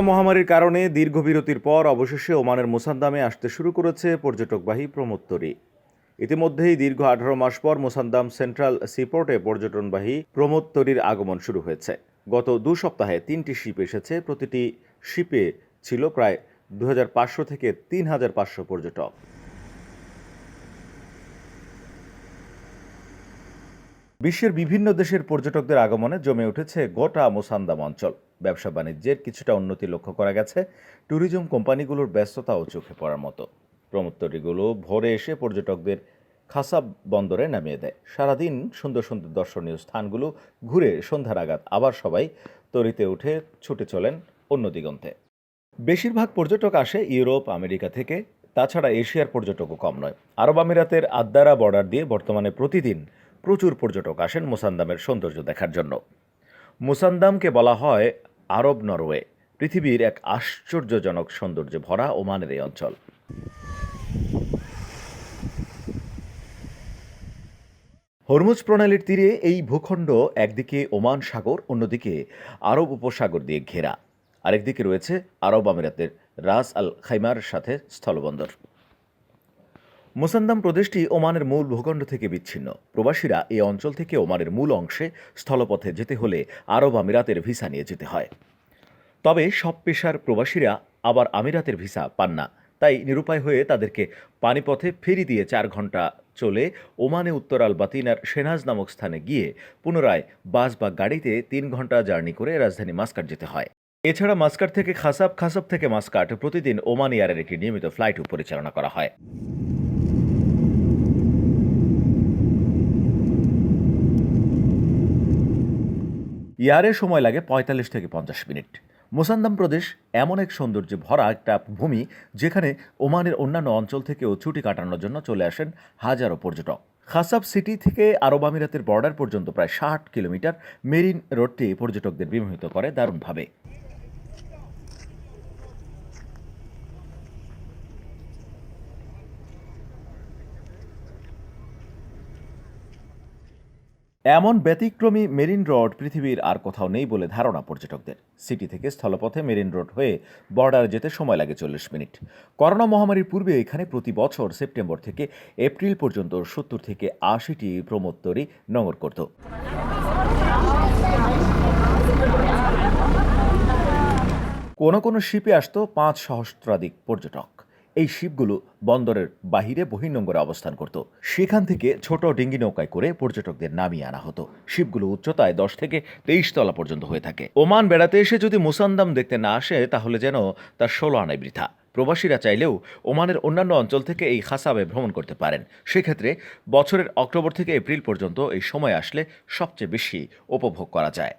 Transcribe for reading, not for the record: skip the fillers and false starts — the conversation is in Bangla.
মহামারীর কারণে দীর্ঘ বিরতির পর অবশেষে ওমানের মোসাদ্দামে আসতে শুরু করেছে পর্যটকবাহী প্রমোদতরী। ইতিমধ্যেই দীর্ঘ 18 মাস পর মোসাদ্দাম সেন্ট্রাল সিপোর্টে পর্যটনবাহী প্রমোদতরীর আগমন শুরু হয়েছে। গত 2 সপ্তাহে 3টি শিপ এসেছে। প্রতিটি শিপে ছিল প্রায় 2500 থেকে 3500 পর্যটক। বিশ্বের বিভিন্ন দেশের পর্যটকদের আগমনে জমে উঠেছে গোটা মোসাদ্দাম অঞ্চল। ব্যবসা বাণিজ্যের কিছুটা উন্নতি লক্ষ্য করা গেছে। ট্যুরিজম কোম্পানিগুলোর ব্যস্ততাও চোখে পড়ার মতো। প্রমোদতরীগুলো ভোরে এসে পর্যটকদের খাসাব বন্দরে নামিয়ে দেয়। সারাদিন সুন্দর সুন্দর দর্শনীয় স্থানগুলো ঘুরে সন্ধ্যা নাগাদ আবার সবাই তরিতে উঠে ছুটে চলেন অন্য দিগন্তে। বেশিরভাগ পর্যটক আসে ইউরোপ, আমেরিকা থেকে। তাছাড়া এশিয়ার পর্যটকও কম নয়। আরব আমিরাতের আদ্দারা বর্ডার দিয়ে বর্তমানে প্রতিদিন প্রচুর পর্যটক আসেন মোসাদ্দামের সৌন্দর্য দেখার জন্য। মোসাদ্দামকে বলা হয় আরব নরওয়ে। পৃথিবীর এক আশ্চর্যজনক সৌন্দর্যে ভরা ওমানের এই অঞ্চল। হরমুজ প্রণালীর তীরে এই ভূখণ্ড একদিকে ওমান সাগর, অন্যদিকে আরব উপসাগর দিয়ে ঘেরা। আরেকদিকে রয়েছে আরব আমিরাতের রাস আল খাইমার সাথে স্থলবন্দর। মোসাদ্দাম প্রদেশটি ওমানের মূল ভূখণ্ড থেকে বিচ্ছিন্ন। প্রবাসীরা এই অঞ্চল থেকে ওমানের মূল অংশে স্থলপথে যেতে হলে আরব আমিরাতের ভিসা নিয়ে যেতে হয়। তবে সব পেশার প্রবাসীরা আবার আমিরাতের ভিসা পান না। তাই নিরুপায় হয়ে তাদেরকে পানিপথে ফেরি দিয়ে 4 ঘন্টা চলে ওমানে উত্তর আল বাতিনার সেনাজ নামক স্থানে গিয়ে পুনরায় বাস বা গাড়িতে 3 ঘন্টা জার্নি করে রাজধানী মাস্কাট যেতে হয়। এছাড়া মাস্কাট থেকে খাসাব, খাসাব থেকে মাস্কাট প্রতিদিন ওমান এয়ারের একটি নিয়মিত ফ্লাইটও পরিচালনা করা হয়। ইয়ারে সময় লাগে 45 থেকে 50 মিনিট। মোসাদ্দাম প্রদেশ এমন এক সৌন্দর্যে ভরা একটা ভূমি, যেখানে ওমানের অন্যান্য অঞ্চল থেকেও ছুটি কাটানোর জন্য চলে আসেন হাজারো পর্যটক। খাসাব সিটি থেকে আরব আমিরাতের বর্ডার পর্যন্ত প্রায় 60 কিলোমিটার মেরিন রোডটি পর্যটকদের বিমোহিত করে দারুণভাবে। এমন ব্যতিক্রমী মেরিন রোড পৃথিবীর আর কোথাও নেই বলে ধারণা পর্যটকদের। সিটি থেকে স্থলপথে মেরিন রোড হয়ে বর্ডারে যেতে সময় লাগে 40 মিনিট। করোনা মহামারীর পূর্বে এখানে প্রতি বছর সেপ্টেম্বর থেকে এপ্রিল পর্যন্ত 70 থেকে 80টি প্রমোদতরী নোঙর করত। কোনো কোনো শিপে আসতো 5 সহস্রাধিক পর্যটক। এই শিপগুলো বন্দরের বাহিরে বহির্নোঙরে অবস্থান করত। সেখান থেকে ছোট ডিঙ্গি নৌকায় করে পর্যটকদের নামিয়ে আনা হতো। শিপগুলো উচ্চতায় 10 থেকে 23 তলা পর্যন্ত হয়ে থাকে। ওমান বেড়াতে এসে যদি মোসাদ্দাম দেখতে না আসে, তাহলে যেন তার 16 আনাই বৃথা। প্রবাসীরা চাইলেও ওমানের অন্যান্য অঞ্চল থেকে এই খাসাবে ভ্রমণ করতে পারেন। সেক্ষেত্রে বছরের অক্টোবর থেকে এপ্রিল পর্যন্ত এই সময় আসলে সবচেয়ে বেশি উপভোগ করা যায়।